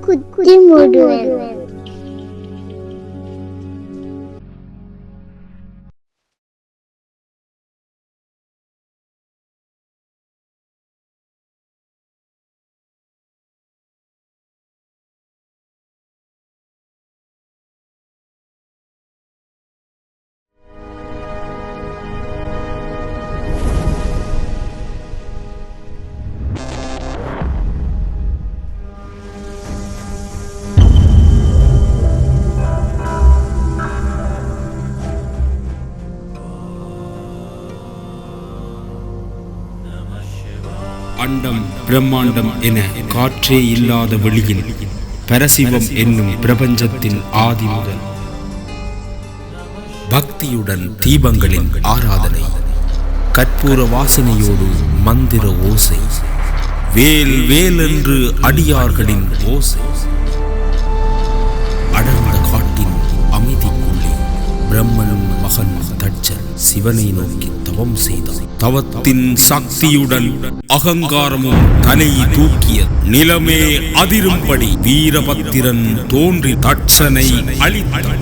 குத்தி மூடுவேன். அண்டம் பிரம்மாண்டம் என காற்றே இல்லாத வெளியில் பரசிவம் என்னும் பிரபஞ்சத்தின் ஆதி முதல் பக்தியுடன் தீபங்களின் ஆராதனை, கற்பூர வாசனையோடு மந்திர ஓசை, வேல் வேல் என்று அடியார்களின் ஓசை. அடர்ந்த காட்டின் அமைதிக்குள்ளே பிரம்மனும் மகன் தட்சன் சிவனை நோக்கி தவம் செய்தார். தவத்தின் சக்தியுடன் அகங்காரமும் தலை தூக்கிய நிலமே அதிரும்படி வீரபத்திரன் தோன்றி தட்சனை அழித்தார்.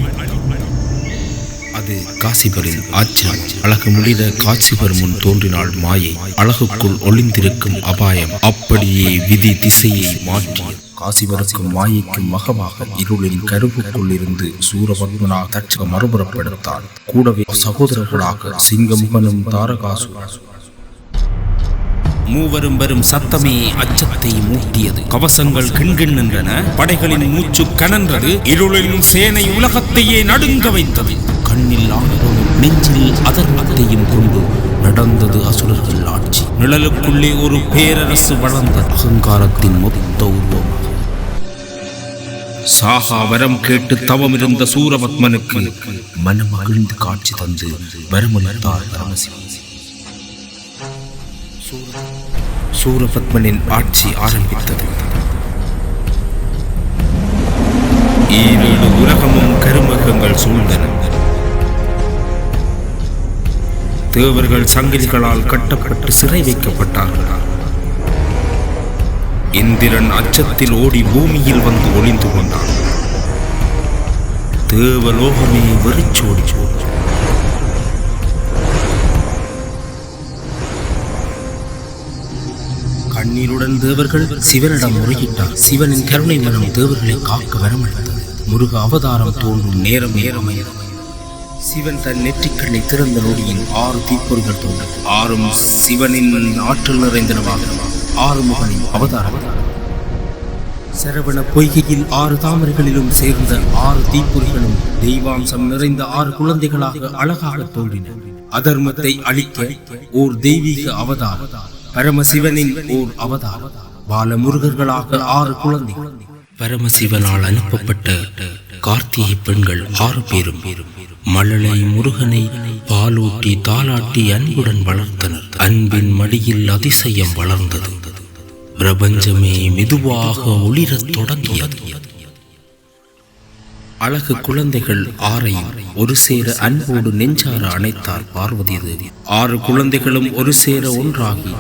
அது காசிபரின் ஆச்சரியம். அழகு முடித காசிபர் முன் தோன்றினாள் மாயை. அழகுக்குள் ஒளிந்திருக்கும் அபாயம். அப்படியே விதி திசையை மாற்றிய காசிபருக்கும் மாயைக்கும் மகமாக இருளின் கருவுக்குள் இருந்து சூரபத்மனா தட்ச மறுபுறப்படுத்தான். கூடவே சகோதரர்களாக சிங்கமுகனும் தாரகாசுரன். மூவரும் வரும் சத்தமே அச்சத்தை மூட்டியது. கவசங்கள் கிண்கிண் நின்றன. படைகளின் மூச்சு கனன்றது. இருளின் சேனை உலகத்தையே நடுங்க வைத்தது. கண்ணில் ஆணவமும் நெஞ்சில் அதர்மத்தையும் கொண்டு நடந்தது அசுரர்கள் ஆட்சி. நிழலுக்குள்ளே ஒரு பேரரசு வளர்ந்த அகங்காரத்தின் மொத்த உருவம். சாகா வரம் கேட்டு தவம் இருந்த சூரபத்மனுக்கு மனம் மகிழ்ந்து காட்சி தந்து வரமளித்தார் பரமசிவன். சூரபத்மனின் ஆட்சி ஆரம்பித்தது. ஈரேழு உலகமும் கருமகங்கள் சூழ்ந்தன. தேவர்கள் சங்கிலிகளால் கட்டப்பட்டு சிறை வைக்கப்பட்டார்கள். இந்திரன் அச்சத்தில் ஓடி பூமியில் வந்து ஒளிந்து கொண்டான். தேவலோகமே வெறிச்சோடி கண்ணீருடன் தேவர்கள் சிவனிடம் முறையிட்டார். சிவனின் கருணை மனம் தேவர்களை காக்க வரமளித்தது. முருக அவதாரம் தோன்றும் நேரம் நேரமையது. சிவன் தன் நெற்றிக்கண்ணை திறந்த நொடியின் 6 தீப்பொறிகள் தோன்றும். 6 சிவனின் ஆற்றல் நிறைந்தனவாக 6 முகனின் அவதாரம். சரவண பொய்கையில் 6 தாமரைகளிலும் சேர்ந்த 6 தீப்பொறிகளும் தெய்வாம்சம் நிறைந்த 6 குழந்தைகளாக அழகாக தோன்றின. அதர்மத்தை அழிக்க ஓர் தெய்வீக அவதாரம். பரமசிவனின் ஓர் அவதாரம். பாலமுருகர்களாக 6 குழந்தைகள். பரமசிவனால் அனுப்பப்பட்ட கார்த்திகை பெண்கள் 6 பேரும் மழலை முருகனை பாலூட்டி தாளாட்டி அன்புடன் வளர்த்தனர். அன்பின் மடியில் அதிசயம் வளர்ந்தது. பிரபஞ்சமே மெதுவாக ஒளிரத் தொடங்கியது. அழகு குழந்தைகள் 6ஐயும் ஒரு சேர அன்போடு நெஞ்சார அணைத்தார் பார்வதி தேவி. 6 குழந்தைகளும் ஒரு சேர ஒன்றாகி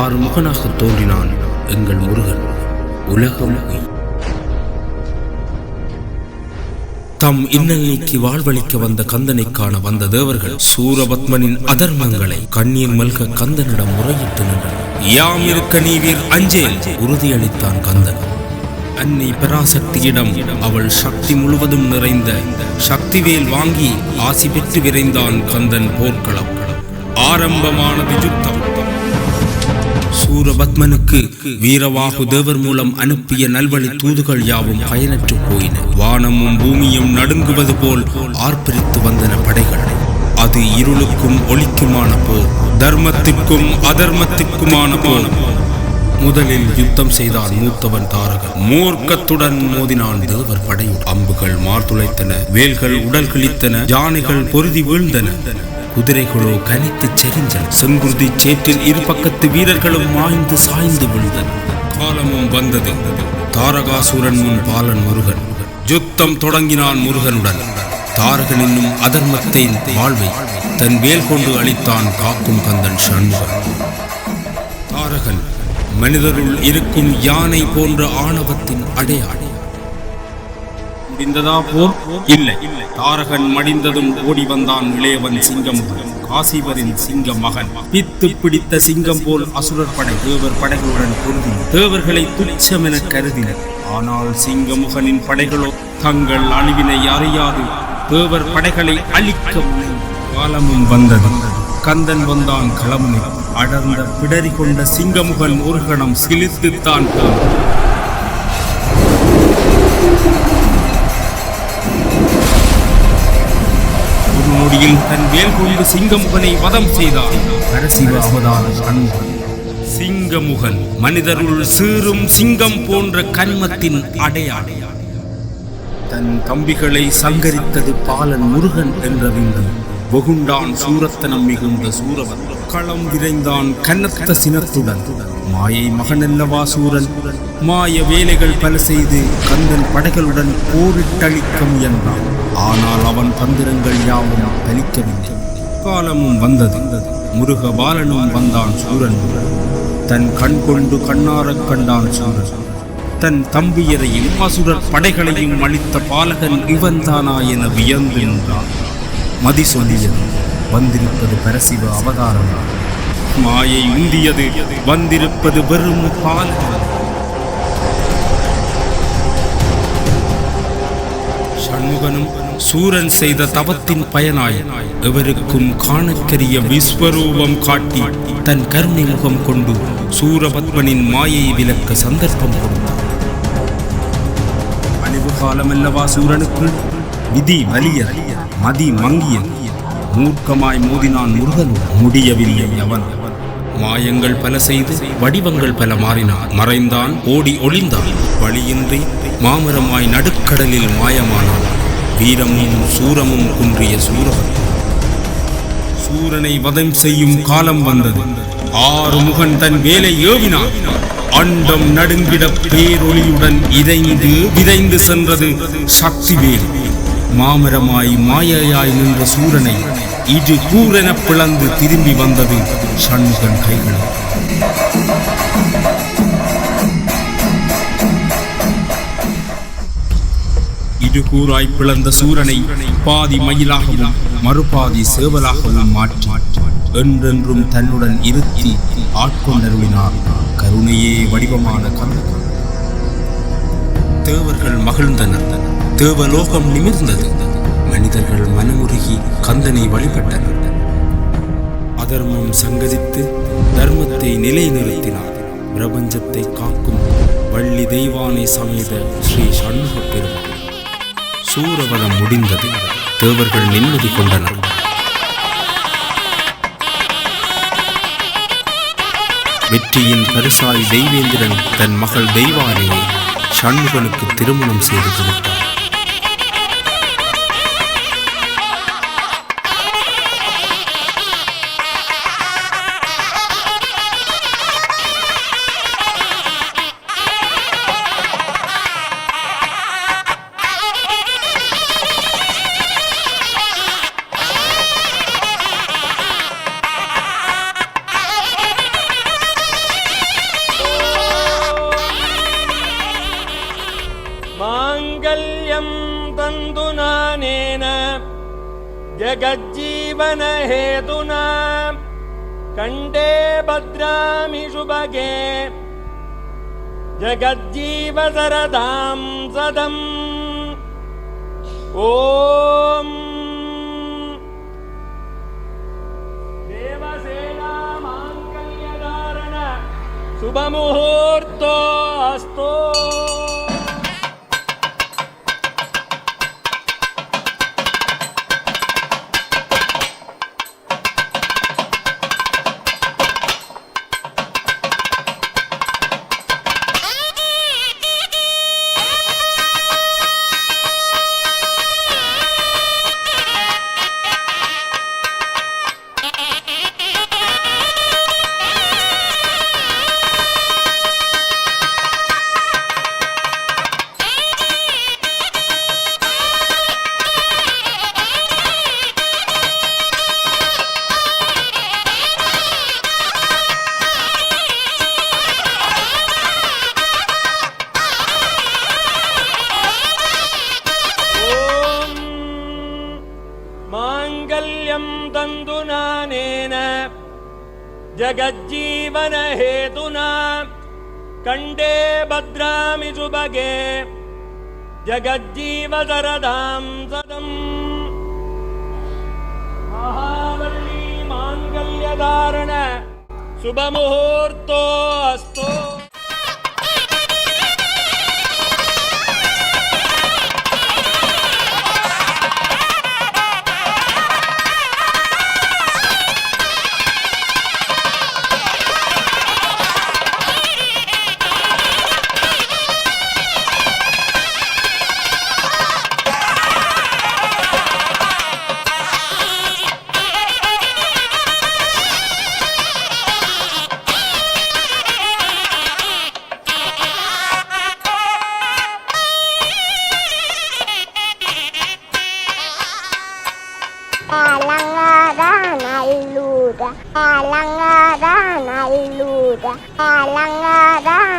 6 முகனாக தோன்றினான் எங்கள் முருகன். உலகம் தம் இன்னல் நீக்கி வாழ்வளிக்க வந்த கந்தனை காண வந்த தேவர்கள் சூரபத்மனின் அதர்மங்களை கண்ணீர் மல்க கந்தனிடம் முறையிட்டு நின்றனர். யாம் இருக்க நீவீர் அஞ்சேல் உறுதியளித்தான் கந்தன். அன்னை பராசக்தியிடம் அவள் சக்தி முழுவதும் நிறைந்த சக்திவேல் வாங்கி ஆசி பெற்று விரைந்தான் கந்தன். போர்க்களம் ஆரம்பமானது. யுத்தம். சூரபத்மனுக்கு வீரவாகு தேவர் மூலம் அனுப்பிய நல்வழி தூதுகள் யாவும் பயனற்று போயின. வானமும் பூமியும் நடுங்குவது போல் ஆர்ப்பரித்து வந்தன படைகள். அது இருளுக்கும் ஒளிக்குமான போர். தர்மத்திற்கும் அதர்மத்திற்குமான போர். முதலில் யுத்தம் செய்தான் மூத்தவன் தாரகன். மூர்க்கத்துடன் மோதினான் தேவர் படையுடன். அம்புகள் மார்துளைத்தன. வேல்கள் உடல் கிழித்தன. யானைகள் பொருதி வீழ்ந்தன. குதிரைகளோ கனித்து செறிஞ்சன. செங்குருதி சேற்றில் இரு பக்கத்து வீரர்களும் மாய்ந்து சாய்ந்து விழுந்தன. காலமும் வந்தது. தாரகாசூரன் முன் பாலன் முருகன். யுத்தம் தொடங்கினான் முருகனுடன். தாரகன் என்னும் அதர்மத்தை வாழ்வை தன் வேல் கொண்டு அளித்தான் காக்கும் கந்தன் சண்முகன். தாரகன் மனிதருள் இருக்கும் யானை போன்ற ஆணவத்தின் அடையாளம். முடிந்ததா போர்? இல்லை. தாரகன் மடிந்ததும் ஓடி வந்தான் இளையவன் சிங்கமுகன், காசிவரின் சிங்க மகன். பித்து பிடித்த சிங்கம் போல் அசுரர் படை தேவர் படைகளுடன் பொருந்தின. தேவர்களை துச்சமென கருதினர். ஆனால் சிங்கமுகனின் படைகளோ தங்கள் அழிவினை அறியாது தேவர் படைகளை அழிக்க காலமும் வந்தது. கந்தன் வந்தான் களமுனை. அடர்ந்த பிடரி கொண்ட சிங்கமுகன் ஒரு கணம் சிலித்துத்தான் ஒரு நொடியில் தன் வேல் கொண்டு சிங்கமுகனை வதம் செய்தான். பரசிவ அவதாரம். சிங்கமுகன் மனிதருள் சீரும் சிங்கம் போன்ற கன்மத்தின் அடையாளம். தன் தம்பிகளை சங்கரித்தது பாலன் முருகன் என்றறிந்து வெகுண்டான் சூரத்தனம் மிகுந்த சூரவன். களம் விரைந்தான் கன்னத்த சினத்துடன். மாயை மகனல்லவா சூரன். மாய வேலைகள் பல செய்து கந்தன் படைகளுடன் போரிட்டளிக்க முயன்றான். ஆனால் அவன் தந்திரங்கள் யாவும் பலிக்கவில்லை. காலமும் வந்தது. முருக பாலனும் வந்தான் சூரன். தன் கண் கொண்டு கண்ணாரக் கண்டான் சூரன். தன் தம்பியரையும் அசுரர் படைகளையும் அளித்த பாலகன் இவன்தானா என வியந்து நின்றான். மதி சொல்லியது, வந்திருப்பது பரசிவ அவதாரம். மாயை உந்தியது, வந்திருப்பது வெறும் பாலகன். சண்முகனும் சூரன் செய்த தவத்தின் பயனாய் எவருக்கும் காணக்கரிய விஸ்வரூபம் காட்டி தன் கருணை முகம் கொண்டு சூரபத்மனின் மாயை விலக்க சந்தர்ப்பம் கொடுத்தார். அழிவு காலமல்லவா சூரனுக்கு. விதி வலிய, மதி மங்கிய, மூர்க்கமாய் மோதினான் முருகன். முடியவில்லை அவன். மாயங்கள் பல செய்து வடிவங்கள் பல மாறினான். மறைந்தான், ஓடி ஒளிந்தான். வழியின்றி மாமரமாய் நடுக்கடலில் மாயமானான். வீரமும் சூரமும் குன்றிய சூரவன். சூரனை வதம் செய்யும் காலம் வந்தது. ஆறு முகன் தன் வேலை ஏவினான். அண்டம் நடுங்கிட பேரொளியுடன் இறைந்து விரைந்து சென்றது சக்தி வேல். மாமரமாய் மாயையாய் நின்ற சூரனை இரு கூரென பிளந்து திரும்பி வந்தது சண்முகன் கைகள். இருகூறாய் பிளந்த சூரனை பாதி மயிலாகவும் மறுபாதி சேவலாகவும் மாற்றி என்றென்றும் தன்னுடன் இருத்தி ஆட்கொண்டருளினார் கருணையே வடிவமான கந்தன். தேவர்கள் மகிழ்ந்தனர். தேவலோகம் நிமிர்ந்தது. மனிதர்கள் மனமுருகி கந்தனை வழிபட்டனர். அதர்மம் சங்கதித்து தர்மத்தை நிலைநிறுத்தினார். பிரபஞ்சத்தை காக்கும் வள்ளி தெய்வானை சமேத ஸ்ரீ சண்முக பெருமாள். சூரவதம் முடிந்தது. தேவர்கள் நிம்மதி கொண்டனர். வெற்றியின் பரிசாய் தெய்வேந்திரன் தன் மகள் தெய்வானையை சண்முகனுக்கு திருமணம் செய்து கொடுத்தார். जगज्जीवन हेतुना कंडे भद्रामि शुभगे जगज्जीव सरदां सदम् ओम देवसेना मांगल्यधारण शुभमुहूर्तो अस्तु. माङ्गल्यं तन्तु नानेन जगज्जीवनहेतुना कण्ठे भद्रामि सुभगे जगज्जीवशरदां सदम् महावल्ली माङ्गल्यधारण शुभमुहूर्तोऽस्तु Alangada,